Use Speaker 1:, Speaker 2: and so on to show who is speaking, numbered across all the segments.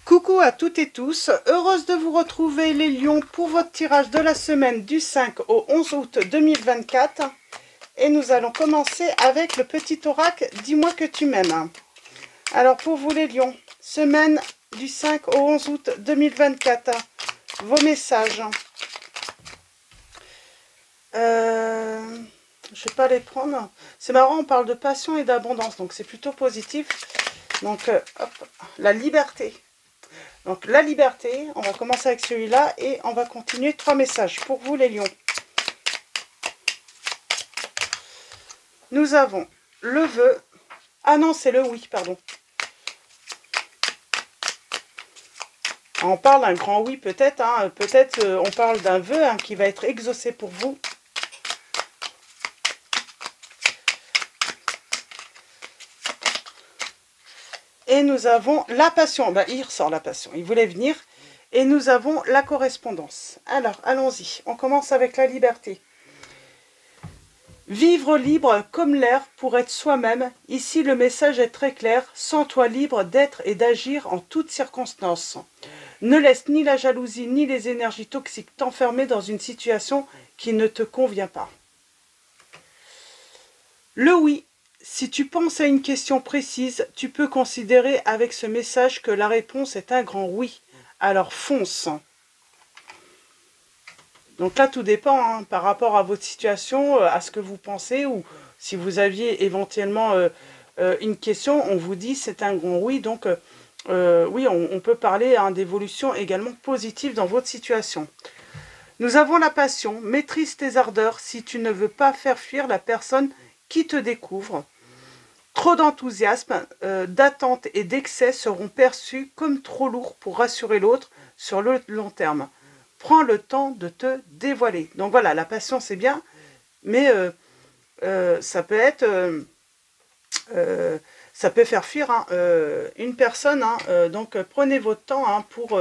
Speaker 1: Coucou à toutes et tous, heureuse de vous retrouver les lions pour votre tirage de la semaine du 5 au 11 août 2024. Et nous allons commencer avec le petit oracle « Dis-moi que tu m'aimes ». Alors pour vous les lions, semaine du 5 au 11 août 2024, vos messages. Je vais pas les prendre. C'est marrant, on parle de passion et d'abondance, donc c'est plutôt positif. Donc, hop, la liberté. Donc, la liberté, on va commencer avec celui-là et on va continuer. 3 messages pour vous, les lions. Nous avons le vœu. Ah non, c'est le oui, pardon. On parle d'un grand oui, peut-être. Hein, peut-être on parle d'un vœu qui va être exaucé pour vous. Et nous avons la passion. Ben, il ressort la passion. Il voulait venir. Et nous avons la correspondance. Alors, allons-y. On commence avec la liberté. Vivre libre comme l'air pour être soi-même. Ici, le message est très clair. Sens-toi libre d'être et d'agir en toutes circonstances. Ne laisse ni la jalousie ni les énergies toxiques t'enfermer dans une situation qui ne te convient pas. Le oui. Si tu penses à une question précise, tu peux considérer avec ce message que la réponse est un grand oui. Alors fonce. Donc là, tout dépend par rapport à votre situation, à ce que vous pensez, ou si vous aviez éventuellement une question, on vous dit c'est un grand oui. Donc oui, on peut parler d'évolution également positive dans votre situation. Nous avons la passion. Maîtrise tes ardeurs si tu ne veux pas faire fuir la personne qui te découvre. Trop d'enthousiasme, d'attente et d'excès seront perçus comme trop lourds pour rassurer l'autre sur le long terme. Prends le temps de te dévoiler. Donc voilà, la passion c'est bien, mais ça peut être, ça peut faire fuir une personne. Donc prenez votre temps pour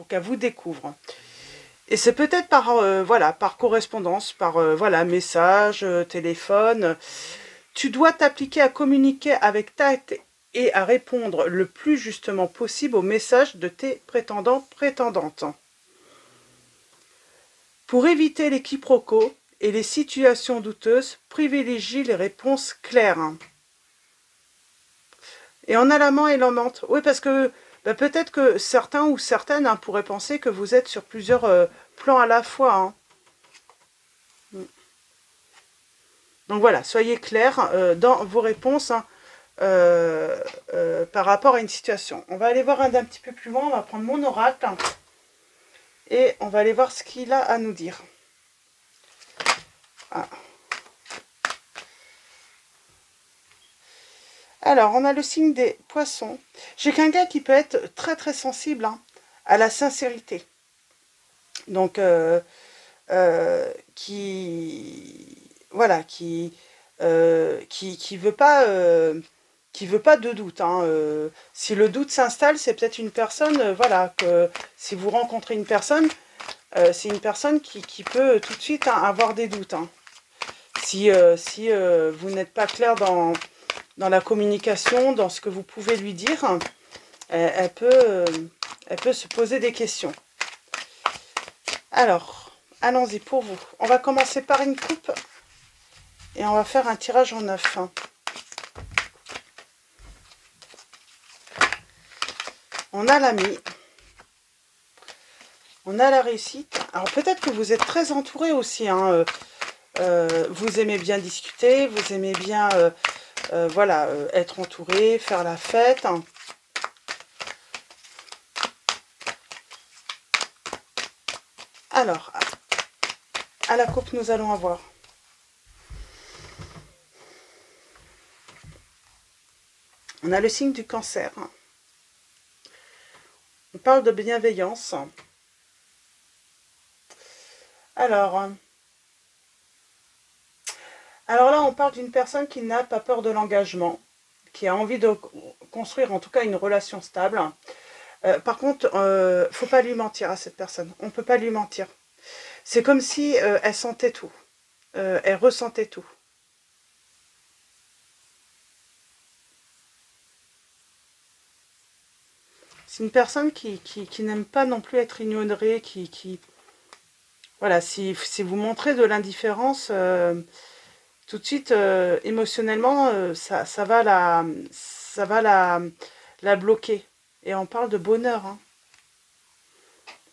Speaker 1: qu'elle vous découvre. Et c'est peut-être par correspondance, par message, téléphone. Tu dois t'appliquer à communiquer avec tact et à répondre le plus justement possible aux messages de tes prétendants-prétendantes. Pour éviter les quiproquos et les situations douteuses, privilégie les réponses claires. Et en alamant et l'amante. Oui, parce que peut-être que certains ou certaines pourraient penser que vous êtes sur plusieurs plans à la fois. Donc voilà, soyez clairs dans vos réponses par rapport à une situation. On va aller voir d'un petit peu plus loin, on va prendre mon oracle et on va aller voir ce qu'il a à nous dire. Ah. Alors, on a le signe des poissons. J'ai quelqu'un qui peut être très très sensible à la sincérité. Donc, qui veut pas de doute. Si le doute s'installe, c'est peut-être une personne, que si vous rencontrez une personne, c'est une personne qui peut tout de suite avoir des doutes. Si vous n'êtes pas clair dans la communication, dans ce que vous pouvez lui dire, elle peut se poser des questions. Alors, allons-y pour vous. On va commencer par une coupe et on va faire un tirage en 9. On a l'ami. On a la réussite. Alors peut-être que vous êtes très entouré aussi. Vous aimez bien discuter, vous aimez bien être entouré, faire la fête. Alors, à la coupe, nous allons avoir on a le signe du cancer. On parle de bienveillance. Alors là, on parle d'une personne qui n'a pas peur de l'engagement, qui a envie de construire en tout cas une relation stable. Par contre, faut pas lui mentir à cette personne. On ne peut pas lui mentir. C'est comme si elle sentait tout. Elle ressentait tout. C'est une personne qui n'aime pas non plus être ignorée, voilà, si vous montrez de l'indifférence, tout de suite, émotionnellement, ça va la bloquer. Et on parle de bonheur, hein.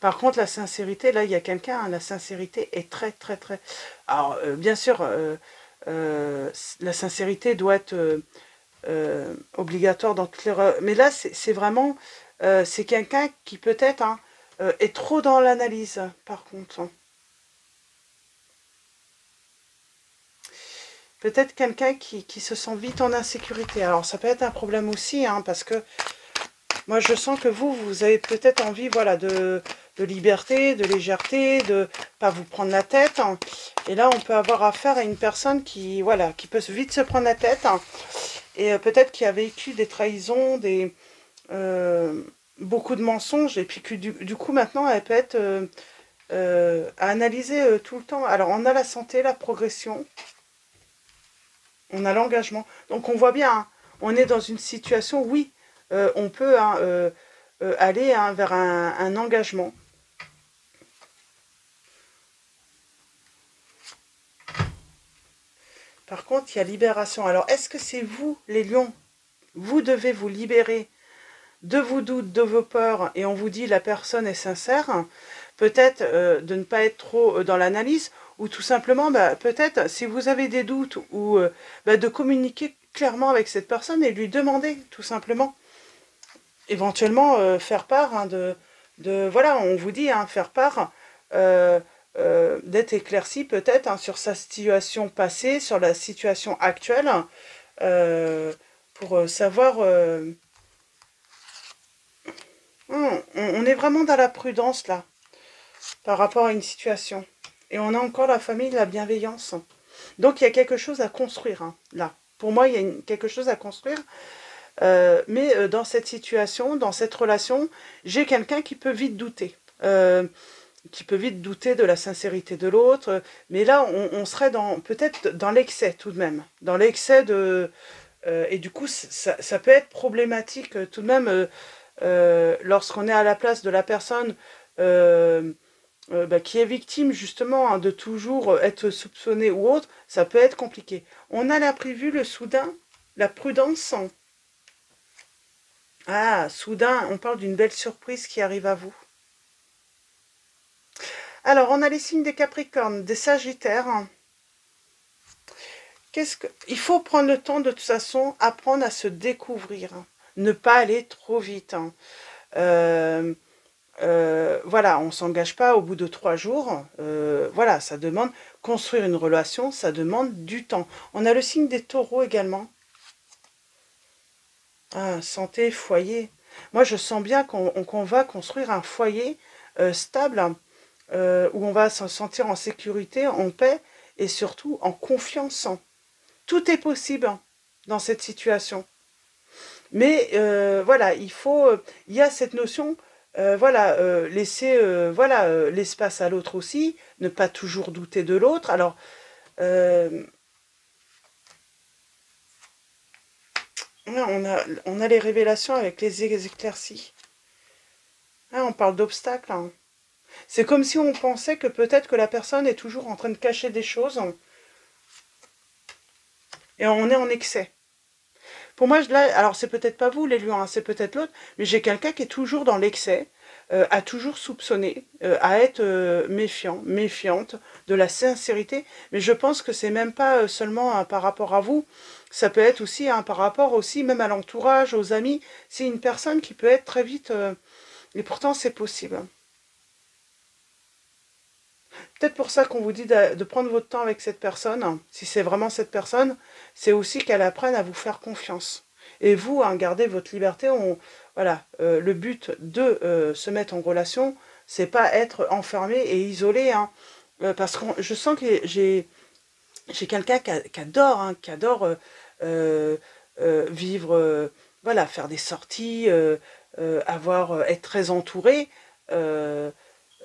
Speaker 1: Par contre, la sincérité, là, il y a quelqu'un, hein, la sincérité est très, très, très... Alors, bien sûr, la sincérité doit être obligatoire dans toutes les... Mais là, c'est vraiment... c'est quelqu'un qui peut-être hein, est trop dans l'analyse, par contre. Peut-être quelqu'un qui se sent vite en insécurité. Alors, ça peut être un problème aussi, hein, parce que moi, je sens que vous avez peut-être envie, voilà, de liberté, de légèreté, de pas vous prendre la tête. Hein. Et là, on peut avoir affaire à une personne qui, voilà, qui peut vite se prendre la tête. Hein, et peut-être qui a vécu des trahisons, beaucoup de mensonges. Et puis que du coup, maintenant, elle peut être à analyser tout le temps. Alors, on a la santé, la progression. On a l'engagement. Donc, on voit bien, hein, on est dans une situation, oui, on peut hein, aller hein, vers un engagement. Par contre, il y a libération. Alors, est-ce que c'est vous, les lions? Vous devez vous libérer de vos doutes, de vos peurs, et on vous dit la personne est sincère. Peut-être de ne pas être trop dans l'analyse, ou tout simplement, bah, peut-être, si vous avez des doutes, ou bah, de communiquer clairement avec cette personne et lui demander, tout simplement. Éventuellement, faire part hein, voilà, on vous dit, hein, faire part d'être éclairci peut-être hein, sur sa situation passée, sur la situation actuelle, pour savoir... on est vraiment dans la prudence, là, par rapport à une situation. Et on a encore la famille, la bienveillance. Donc, il y a quelque chose à construire, hein, là. Pour moi, il y a quelque chose à construire. Mais dans cette situation, dans cette relation, j'ai quelqu'un qui peut vite douter. Qui peut vite douter de la sincérité de l'autre. Mais là, on serait peut-être dans l'excès tout de même. Dans l'excès de... et du coup, ça peut être problématique tout de même lorsqu'on est à la place de la personne bah, qui est victime justement hein, de toujours être soupçonnée ou autre. Ça peut être compliqué. On a l'imprévu, le soudain, la prudence. Ah, soudain, on parle d'une belle surprise qui arrive à vous. Alors, on a les signes des Capricornes, des Sagittaires. Il faut prendre le temps, de toute façon, apprendre à se découvrir. Ne pas aller trop vite. Voilà, on ne s'engage pas au bout de 3 jours. Voilà, ça demande construire une relation, ça demande du temps. On a le signe des Taureaux également. Ah, santé, foyer. Moi, je sens bien qu'on va construire un foyer stable, où on va se sentir en sécurité, en paix et surtout en confiance. Tout est possible dans cette situation. Mais voilà, il y a cette notion, voilà, laisser voilà, l'espace à l'autre aussi, ne pas toujours douter de l'autre. Alors, on a les révélations avec les éclaircies. Hein, on parle d'obstacles. Hein. C'est comme si on pensait que peut-être que la personne est toujours en train de cacher des choses. Et on est en excès. Pour moi, là, alors c'est peut-être pas vous les lions, hein, c'est peut-être l'autre, mais j'ai quelqu'un qui est toujours dans l'excès, à toujours soupçonner, à être méfiant, méfiante de la sincérité. Mais je pense que c'est même pas seulement par rapport à vous, ça peut être aussi par rapport aussi même à l'entourage, aux amis. C'est une personne qui peut être très vite, et pourtant c'est possible. Peut-être pour ça qu'on vous dit de prendre votre temps avec cette personne. Si c'est vraiment cette personne, c'est aussi qu'elle apprenne à vous faire confiance. Et vous, hein, gardez votre liberté. Voilà, le but de se mettre en relation, c'est pas être enfermé et isolé. Hein, parce que je sens que j'ai quelqu'un qui adore, hein, qui adore vivre, voilà, faire des sorties, être très entouré. Euh,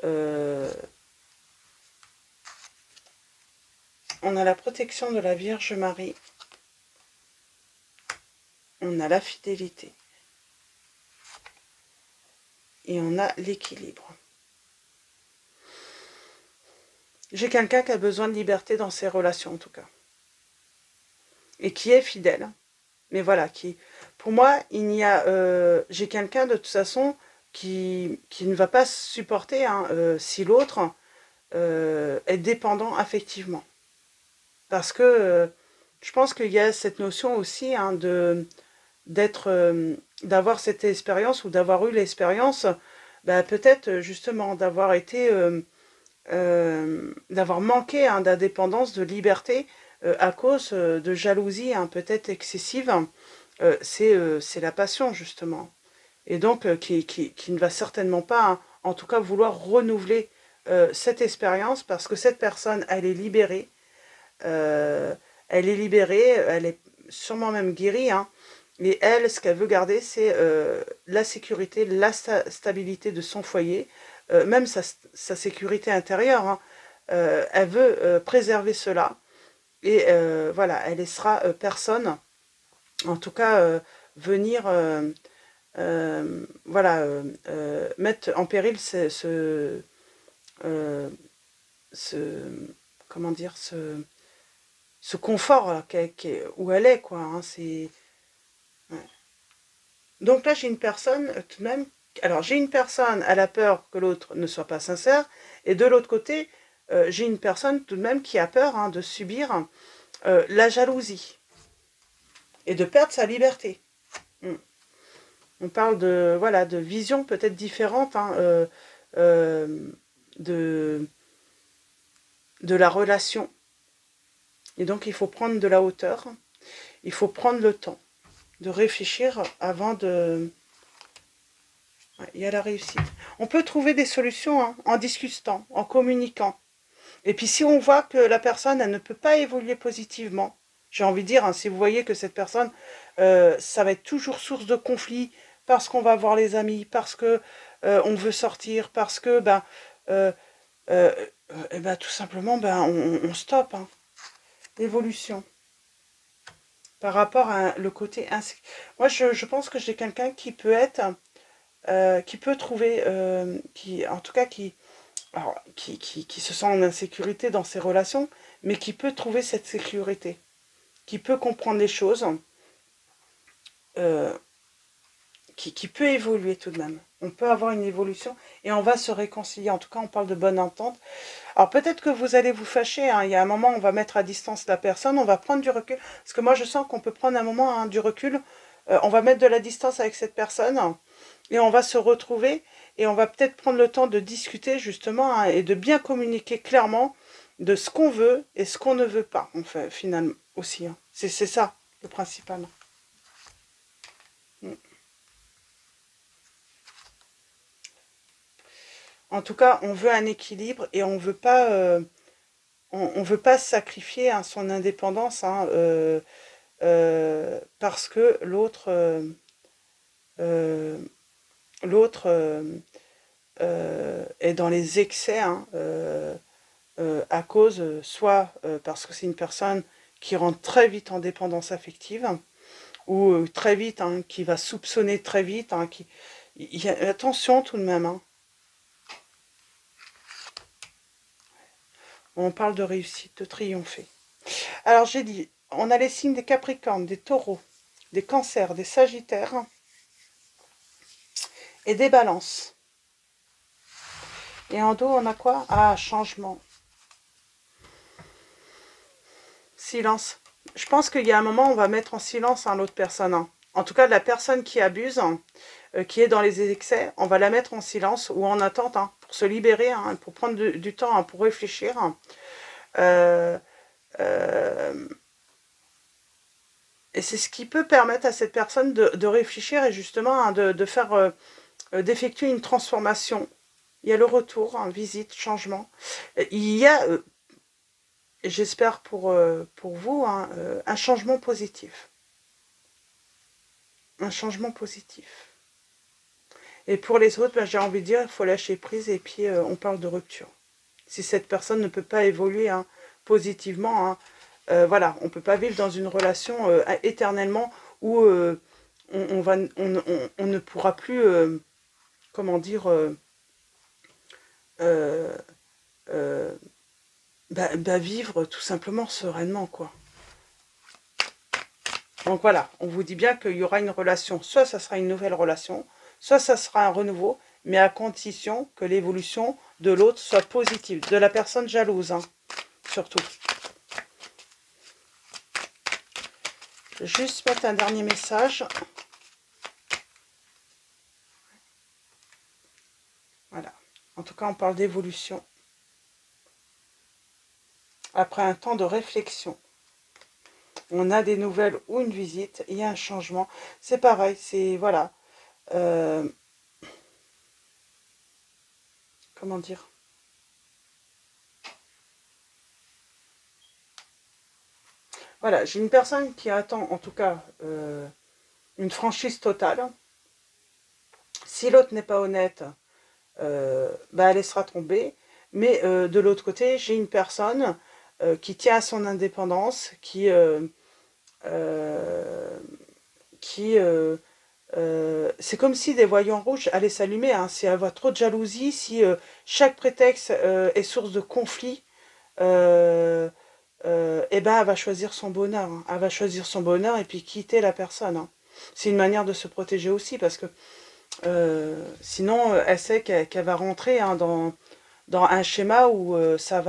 Speaker 1: euh, On a la protection de la Vierge Marie. On a la fidélité. et on a l'équilibre. J'ai quelqu'un qui a besoin de liberté dans ses relations, en tout cas. Et qui est fidèle. Mais voilà, pour moi, j'ai quelqu'un de toute façon qui ne va pas supporter hein, si l'autre est dépendant affectivement. Parce que je pense qu'il y a cette notion aussi hein, d'avoir cette expérience ou d'avoir eu l'expérience, bah, peut-être justement d'avoir été, d'avoir manqué hein, d'indépendance, de liberté à cause de jalousie hein, peut-être excessive. C'est la passion justement. Et donc qui ne va certainement pas, hein, en tout cas, vouloir renouveler cette expérience parce que cette personne, elle est libérée. Elle est libérée, elle est sûrement même guérie. Hein, et elle, ce qu'elle veut garder, c'est la sécurité, la stabilité de son foyer, même sa sécurité intérieure. Hein. Elle veut préserver cela. Et voilà, elle laissera personne, en tout cas, venir voilà, mettre en péril comment dire, ce confort là, où elle est, quoi. Hein, ouais. Donc là, j'ai une personne, tout de même, alors j'ai une personne, elle a peur que l'autre ne soit pas sincère, et de l'autre côté, j'ai une personne tout de même qui a peur hein, de subir la jalousie et de perdre sa liberté. On parle de, voilà, de visions peut-être différentes hein, de la relation. Et donc, il faut prendre de la hauteur, il faut prendre le temps de réfléchir avant de... Ouais, il y a la réussite. On peut trouver des solutions hein, en discutant, en communiquant. Et puis, si on voit que la personne, elle ne peut pas évoluer positivement, j'ai envie de dire, hein, si vous voyez que cette personne, ça va être toujours source de conflit, parce qu'on va voir les amis, parce que on veut sortir, parce que, tout simplement, on stoppe. Hein. L'évolution. Par rapport à le côté insécure. Moi, je pense que j'ai quelqu'un qui peut être, qui peut trouver, en tout cas, alors, qui se sent en insécurité dans ses relations, mais qui peut trouver cette sécurité, qui peut comprendre les choses, qui peut évoluer tout de même. On peut avoir une évolution et on va se réconcilier. En tout cas, on parle de bonne entente. Alors peut-être que vous allez vous fâcher. Hein. Il y a un moment, on va mettre à distance la personne, on va prendre du recul. Parce que moi, je sens qu'on peut prendre un moment hein, du recul. On va mettre de la distance avec cette personne et on va se retrouver et on va peut-être prendre le temps de discuter justement hein, et de bien communiquer clairement de ce qu'on veut et ce qu'on ne veut pas. Enfin, finalement aussi. Hein. C'est ça le principal. En tout cas, on veut un équilibre et on veut pas, on veut pas sacrifier hein, son indépendance hein, parce que l'autre, est dans les excès hein, à cause, soit parce que c'est une personne qui rentre très vite en dépendance affective ou très vite, hein, qui va soupçonner très vite. Hein, attention tout de même. Hein. On parle de réussite, de triompher. Alors j'ai dit, on a les signes des Capricornes, des Taureaux, des Cancers, des Sagittaires et des Balances. Et en dos, on a quoi? Ah, changement. Silence. Je pense qu'il y a un moment, on va mettre en silence hein, l'autre personne. Hein. En tout cas, la personne qui abuse, hein, qui est dans les excès, on va la mettre en silence ou en attente hein, pour se libérer, hein, pour prendre du temps, hein, pour réfléchir. Et c'est ce qui peut permettre à cette personne de réfléchir et justement hein, de faire, d'effectuer une transformation. Il y a le retour, hein, visite, changement. Il y a, j'espère pour vous, hein, un changement positif. Un changement positif. Et pour les autres, j'ai envie de dire, il faut lâcher prise et puis on parle de rupture. Si cette personne ne peut pas évoluer hein, positivement, hein, voilà, on ne peut pas vivre dans une relation éternellement où on ne pourra plus comment dire, euh, euh, vivre tout simplement sereinement, quoi. Donc voilà, on vous dit bien qu'il y aura une relation, soit ça sera une nouvelle relation, soit ça sera un renouveau, mais à condition que l'évolution de l'autre soit positive, de la personne jalouse, hein, surtout. Je vais juste mettre un dernier message. Voilà. En tout cas, on parle d'évolution. Après un temps de réflexion, on a des nouvelles ou une visite, il y a un changement. C'est pareil, c'est, voilà. Comment dire? Voilà, j'ai une personne qui attend, en tout cas, une franchise totale. Si l'autre n'est pas honnête, elle laissera tomber. Mais de l'autre côté, j'ai une personne qui tient à son indépendance, qui c'est comme si des voyants rouges allaient s'allumer, hein, si elle voit trop de jalousie, si chaque prétexte est source de conflit, eh ben elle va choisir son bonheur, hein. Elle va choisir son bonheur et puis quitter la personne, hein. C'est une manière de se protéger aussi, parce que sinon elle sait qu'elle va rentrer, hein, dans un schéma où ça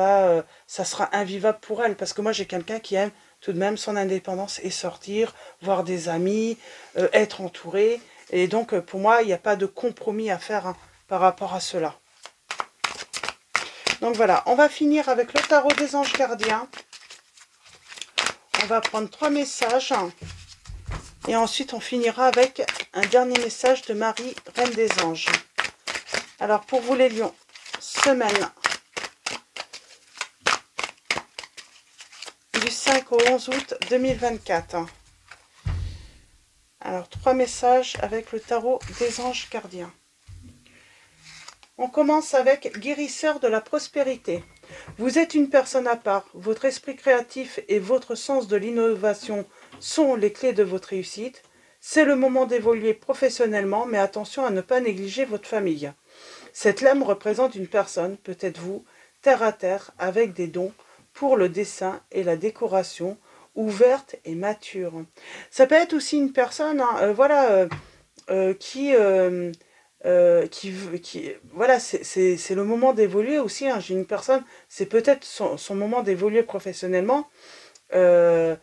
Speaker 1: sera invivable pour elle. Parce que moi, j'ai quelqu'un qui aime tout de même son indépendance et sortir, voir des amis, être entouré. Et donc, pour moi, il n'y a pas de compromis à faire, hein, par rapport à cela. Donc voilà, on va finir avec le tarot des anges gardiens. On va prendre 3 messages. Et ensuite, on finira avec un dernier message de Marie, Reine des Anges. Alors, pour vous les lions, semaine du 5 au 11 août 2024. Alors, 3 messages avec le tarot des anges gardiens. On commence avec guérisseur de la prospérité. Vous êtes une personne à part. Votre esprit créatif et votre sens de l'innovation sont les clés de votre réussite. C'est le moment d'évoluer professionnellement, mais attention à ne pas négliger votre famille. Cette lame représente une personne, peut-être vous, terre à terre, avec des dons pour le dessin et la décoration, ouverte et mature. Ça peut être aussi une personne, hein, voilà, voilà, c'est le moment d'évoluer aussi, hein. J'ai une personne, c'est peut-être son moment d'évoluer professionnellement. Voilà,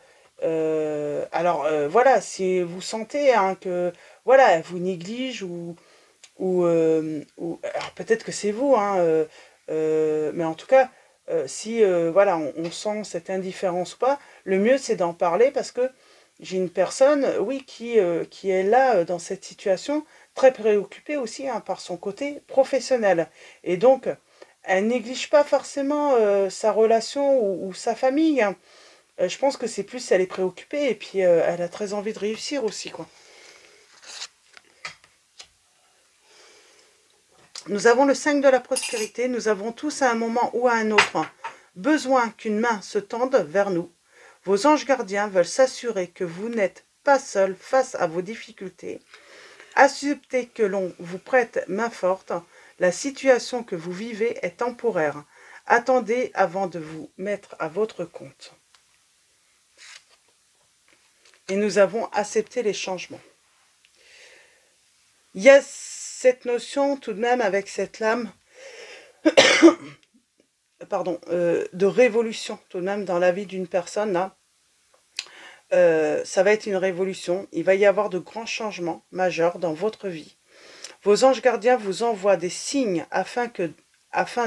Speaker 1: si vous sentez, hein, que voilà, elle vous néglige alors peut-être que c'est vous, hein, mais en tout cas, si voilà, on sent cette indifférence ou pas, le mieux c'est d'en parler, parce que j'ai une personne, oui, qui est là, dans cette situation, très préoccupée aussi, hein, par son côté professionnel. Et donc, elle néglige pas forcément sa relation ou sa famille, hein. Je pense que c'est plus, elle est préoccupée, et puis elle a très envie de réussir aussi, quoi. Nous avons le 5 de la prospérité. Nous avons tous à un moment ou à un autre besoin qu'une main se tende vers nous. Vos anges gardiens veulent s'assurer que vous n'êtes pas seul face à vos difficultés. Acceptez que l'on vous prête main forte. La situation que vous vivez est temporaire. Attendez avant de vous mettre à votre compte. Et nous avons accepté les changements. Il y a cette notion tout de même avec cette lame pardon, de révolution tout de même dans la vie d'une personne, là. Ça va être une révolution. Il va y avoir de grands changements majeurs dans votre vie. Vos anges gardiens vous envoient des signes afin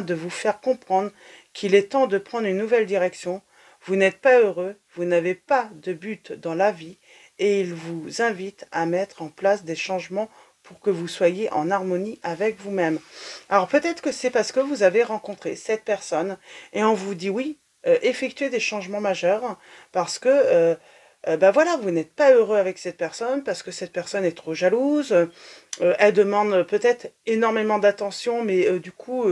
Speaker 1: de vous faire comprendre qu'il est temps de prendre une nouvelle direction. Vous n'êtes pas heureux, vous n'avez pas de but dans la vie, et ils vous invitent à mettre en place des changements pour que vous soyez en harmonie avec vous-même. Alors peut-être que c'est parce que vous avez rencontré cette personne et on vous dit oui, effectuez des changements majeurs, parce que voilà, vous n'êtes pas heureux avec cette personne, parce que cette personne est trop jalouse, elle demande peut-être énormément d'attention, mais du coup,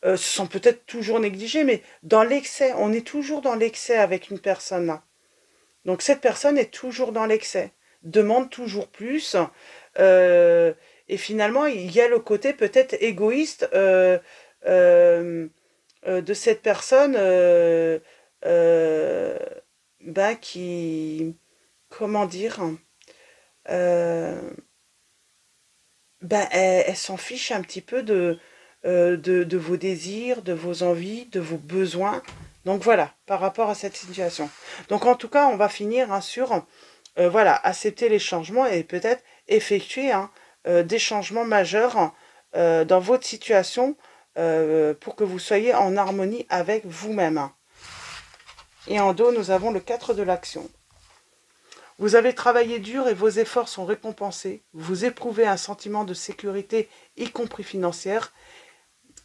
Speaker 1: se sent peut-être toujours négligée, mais dans l'excès, on est toujours dans l'excès avec une personne là. Donc cette personne est toujours dans l'excès, demande toujours plus, euh, Et finalement, il y a le côté peut-être égoïste de cette personne ben, qui, comment dire, euh, ben, elle s'en fiche un petit peu de vos désirs, de vos envies, de vos besoins. Donc voilà, par rapport à cette situation. Donc en tout cas, on va finir hein, sur, voilà, accepter les changements et peut-être effectuer hein, des changements majeurs dans votre situation pour que vous soyez en harmonie avec vous-même. Et en dos, nous avons le 4 de l'action. Vous avez travaillé dur et vos efforts sont récompensés. Vous éprouvez un sentiment de sécurité, y compris financière,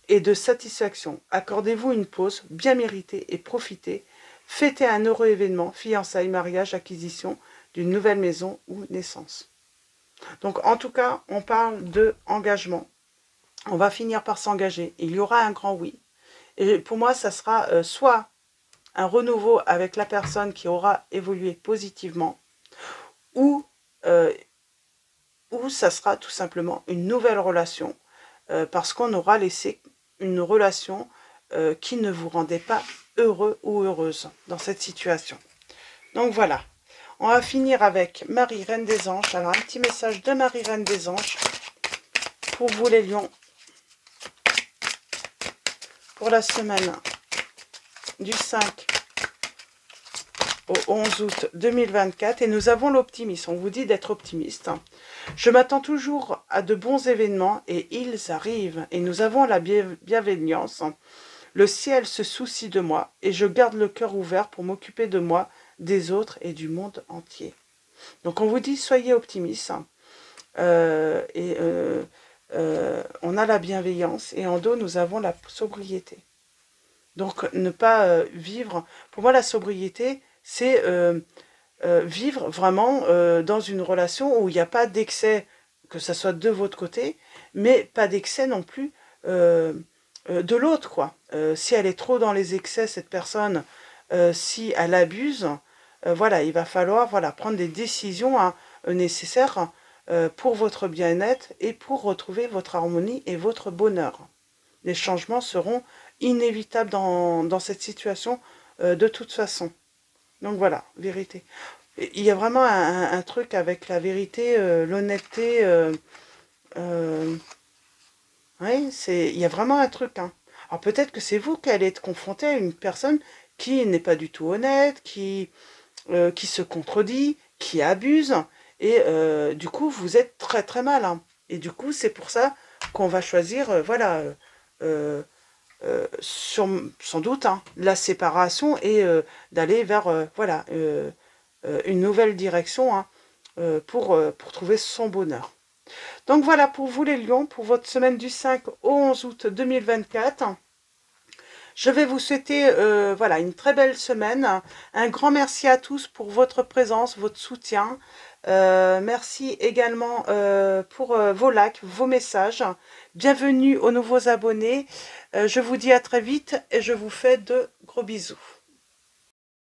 Speaker 1: et de satisfaction. Accordez-vous une pause bien méritée et profitez. Fêtez un heureux événement, fiançailles, mariage, acquisition d'une nouvelle maison ou naissance. Donc en tout cas, on parle de engagement. On va finir par s'engager. Il y aura un grand oui. Et pour moi, ça sera soit un renouveau avec la personne qui aura évolué positivement, ou ça sera tout simplement une nouvelle relation, parce qu'on aura laissé une relation qui ne vous rendait pas heureux ou heureuse dans cette situation. Donc voilà, on va finir avec Marie, Reine des Anges. Alors un petit message de Marie, Reine des Anges, pour vous les lions, pour la semaine du 5 au 11 août 2024. Et nous avons l'optimisme. On vous dit d'être optimiste. Je m'attends toujours à de bons événements et ils arrivent. Et nous avons la bienveillance. Le ciel se soucie de moi et je garde le cœur ouvert pour m'occuper de moi, des autres et du monde entier. Donc on vous dit soyez optimistes. On a la bienveillance et en dos nous avons la sobriété. Donc ne pas vivre. Pour moi la sobriété c'est vivre vraiment dans une relation où il n'y a pas d'excès, que ce soit de votre côté, mais pas d'excès non plus de l'autre, quoi. Si elle est trop dans les excès, cette personne, si elle abuse, voilà, il va falloir voilà, prendre des décisions hein, nécessaires pour votre bien-être et pour retrouver votre harmonie et votre bonheur. Les changements seront inévitables dans cette situation de toute façon. Donc voilà, vérité. Il y a vraiment un truc avec la vérité, l'honnêteté. Oui, il y a vraiment un truc. Hein. Alors peut-être que c'est vous qui allez être confronté à une personne qui n'est pas du tout honnête, qui se contredit, qui abuse. Et du coup, vous êtes très très mal. Hein. Et du coup, c'est pour ça qu'on va choisir, voilà... sans doute hein, la séparation et d'aller vers voilà une nouvelle direction hein, pour trouver son bonheur. Donc voilà pour vous les lions, pour votre semaine du 5 au 11 août 2024. Je vais vous souhaiter voilà, une très belle semaine. Un grand merci à tous pour votre présence, votre soutien. Merci également pour vos likes, vos messages. Bienvenue aux nouveaux abonnés. Je vous dis à très vite et je vous fais de gros bisous.